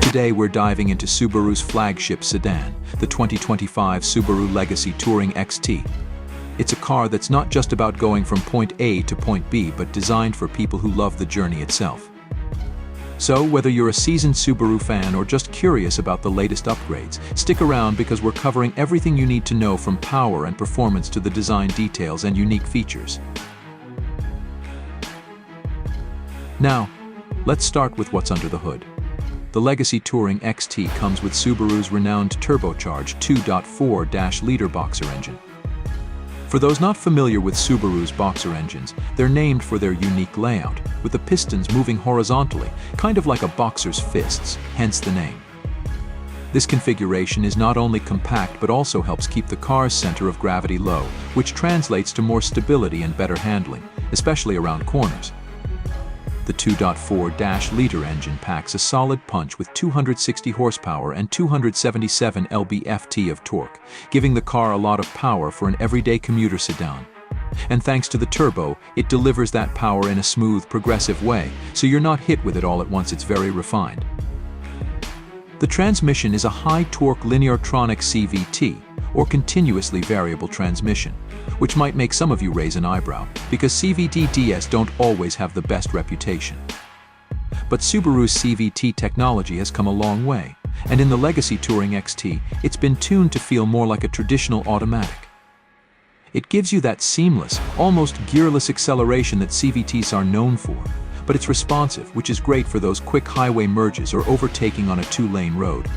Today we're diving into Subaru's flagship sedan, the 2025 Subaru Legacy Touring XT. It's a car that's not just about going from point A to point B, but designed for people who love the journey itself. So, whether you're a seasoned Subaru fan or just curious about the latest upgrades, stick around because we're covering everything you need to know, from power and performance to the design details and unique features. Now, let's start with what's under the hood. The Legacy Touring XT comes with Subaru's renowned turbocharged 2.4-liter boxer engine. For those not familiar with Subaru's boxer engines, they're named for their unique layout, with the pistons moving horizontally, kind of like a boxer's fists, hence the name. This configuration is not only compact but also helps keep the car's center of gravity low, which translates to more stability and better handling, especially around corners. The 2.4-liter engine packs a solid punch with 260 horsepower and 277 lb-ft of torque, giving the car a lot of power for an everyday commuter sedan. And thanks to the turbo, it delivers that power in a smooth, progressive way, so you're not hit with it all at once. It's very refined. The transmission is a high-torque lineartronic CVT, or continuously variable transmission, which might make some of you raise an eyebrow, because CVT DS don't always have the best reputation. But Subaru's CVT technology has come a long way, and in the Legacy Touring XT, it's been tuned to feel more like a traditional automatic. It gives you that seamless, almost gearless acceleration that CVTs are known for, but it's responsive, which is great for those quick highway merges or overtaking on a two-lane road.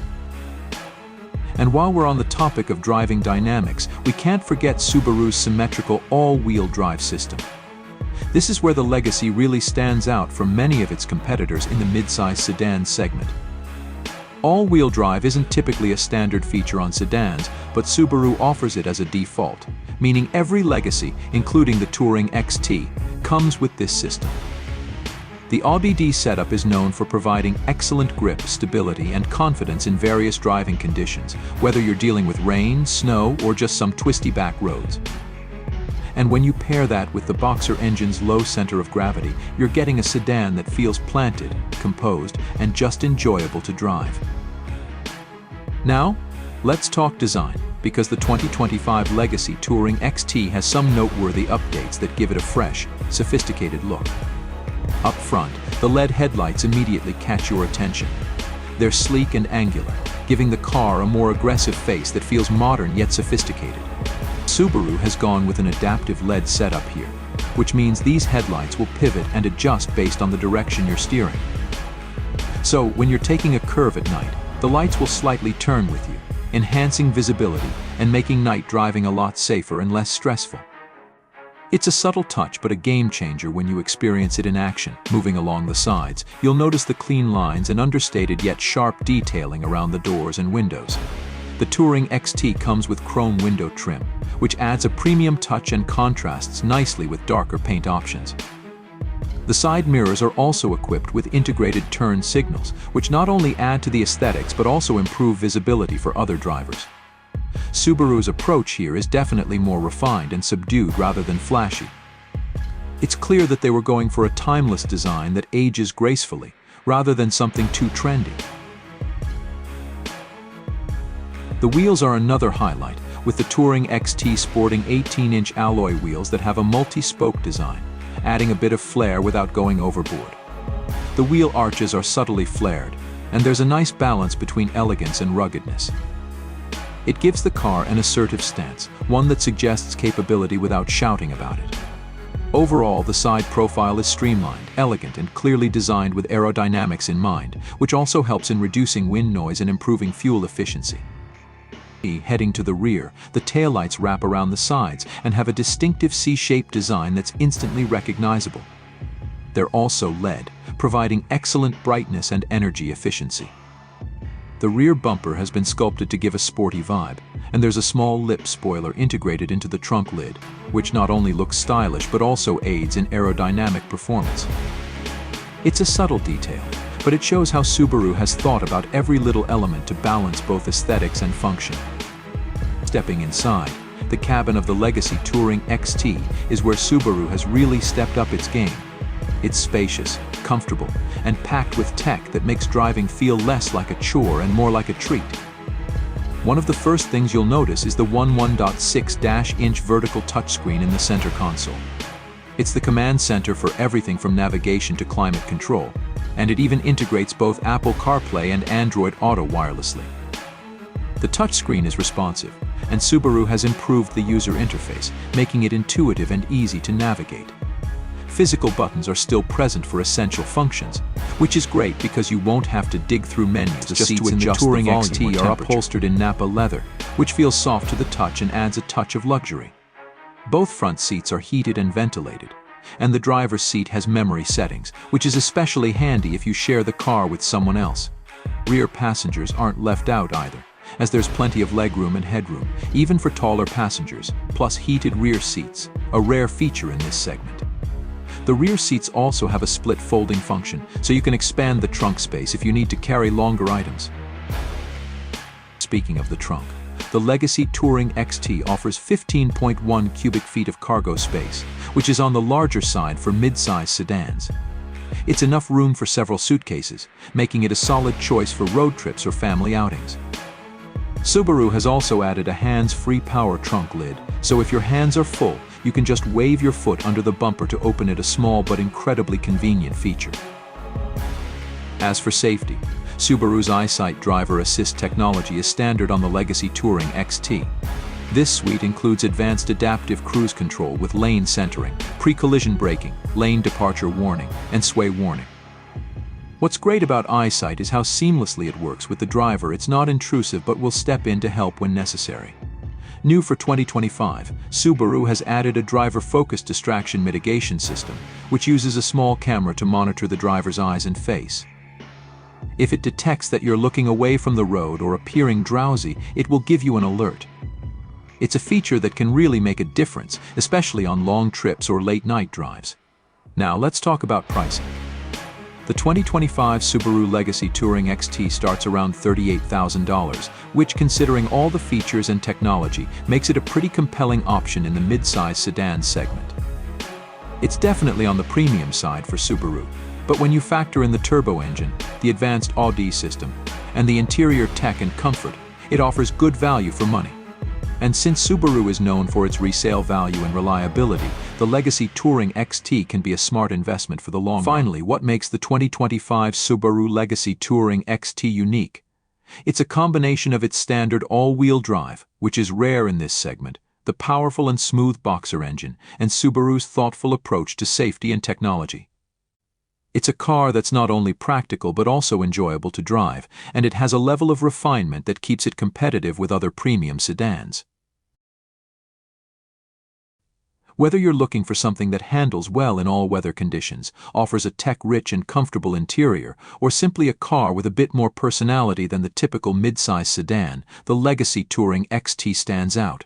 And while we're on the topic of driving dynamics, we can't forget Subaru's Symmetrical all-wheel drive system. This is where the Legacy really stands out from many of its competitors in the midsize sedan segment. All-wheel drive isn't typically a standard feature on sedans, but Subaru offers it as a default, meaning every Legacy, including the Touring XT, comes with this system. The ABD setup is known for providing excellent grip, stability, and confidence in various driving conditions, whether you're dealing with rain, snow, or just some twisty back roads. And when you pair that with the boxer engine's low center of gravity, you're getting a sedan that feels planted, composed, and just enjoyable to drive. Now, let's talk design, because the 2025 Legacy Touring XT has some noteworthy updates that give it a fresh, sophisticated look. Up front, the LED headlights immediately catch your attention. They're sleek and angular, giving the car a more aggressive face that feels modern yet sophisticated. Subaru has gone with an adaptive LED setup here, which means these headlights will pivot and adjust based on the direction you're steering. So, when you're taking a curve at night, the lights will slightly turn with you, enhancing visibility and making night driving a lot safer and less stressful. It's a subtle touch but a game changer when you experience it in action. Moving along the sides, you'll notice the clean lines and understated yet sharp detailing around the doors and windows. The Touring XT comes with chrome window trim, which adds a premium touch and contrasts nicely with darker paint options. The side mirrors are also equipped with integrated turn signals, which not only add to the aesthetics but also improve visibility for other drivers. Subaru's approach here is definitely more refined and subdued rather than flashy. It's clear that they were going for a timeless design that ages gracefully, rather than something too trendy. The wheels are another highlight, with the Touring XT sporting 18-inch alloy wheels that have a multi-spoke design, adding a bit of flair without going overboard. The wheel arches are subtly flared, and there's a nice balance between elegance and ruggedness. It gives the car an assertive stance, one that suggests capability without shouting about it. Overall, the side profile is streamlined, elegant, and clearly designed with aerodynamics in mind, which also helps in reducing wind noise and improving fuel efficiency. Heading to the rear, the taillights wrap around the sides and have a distinctive C-shaped design that's instantly recognizable. They're also LED, providing excellent brightness and energy efficiency. The rear bumper has been sculpted to give a sporty vibe, and there's a small lip spoiler integrated into the trunk lid, which not only looks stylish but also aids in aerodynamic performance. It's a subtle detail, but it shows how Subaru has thought about every little element to balance both aesthetics and function. Stepping inside, the cabin of the Legacy Touring XT is where Subaru has really stepped up its game. It's spacious, comfortable, and packed with tech that makes driving feel less like a chore and more like a treat. One of the first things you'll notice is the 1.6-inch vertical touchscreen in the center console. It's the command center for everything from navigation to climate control, and it even integrates both Apple CarPlay and Android Auto wirelessly. The touchscreen is responsive, and Subaru has improved the user interface, making it intuitive and easy to navigate. Physical buttons are still present for essential functions, which is great because you won't have to dig through menus. The seats in the Touring XT are upholstered in Napa leather, which feels soft to the touch and adds a touch of luxury. Both front seats are heated and ventilated, and the driver's seat has memory settings, which is especially handy if you share the car with someone else. Rear passengers aren't left out either, as there's plenty of legroom and headroom, even for taller passengers, plus heated rear seats, a rare feature in this segment. The rear seats also have a split folding function, so you can expand the trunk space if you need to carry longer items. Speaking of the trunk, the Legacy Touring XT offers 15.1 cubic feet of cargo space, which is on the larger side for mid-size sedans. It's enough room for several suitcases, making it a solid choice for road trips or family outings. Subaru has also added a hands-free power trunk lid, so if your hands are full, you can just wave your foot under the bumper to open it, a small but incredibly convenient feature. As for safety, Subaru's EyeSight driver assist technology is standard on the Legacy Touring XT. This suite includes advanced adaptive cruise control with lane centering, pre-collision braking, lane departure warning, and sway warning. What's great about EyeSight is how seamlessly it works with the driver. It's not intrusive but will step in to help when necessary. New for 2025, Subaru has added a driver-focused distraction mitigation system, which uses a small camera to monitor the driver's eyes and face. If it detects that you're looking away from the road or appearing drowsy, it will give you an alert. It's a feature that can really make a difference, especially on long trips or late-night drives. Now let's talk about pricing. The 2025 Subaru Legacy Touring XT starts around $38,000, which, considering all the features and technology, makes it a pretty compelling option in the mid-size sedan segment. It's definitely on the premium side for Subaru, but when you factor in the turbo engine, the advanced AUD system, and the interior tech and comfort, it offers good value for money. And since Subaru is known for its resale value and reliability, the Legacy Touring XT can be a smart investment for the long run. Finally, what makes the 2025 Subaru Legacy Touring XT unique? It's a combination of its standard all-wheel drive, which is rare in this segment, the powerful and smooth boxer engine, and Subaru's thoughtful approach to safety and technology. It's a car that's not only practical but also enjoyable to drive, and it has a level of refinement that keeps it competitive with other premium sedans. Whether you're looking for something that handles well in all weather conditions, offers a tech-rich and comfortable interior, or simply a car with a bit more personality than the typical mid-size sedan, the Legacy Touring XT stands out.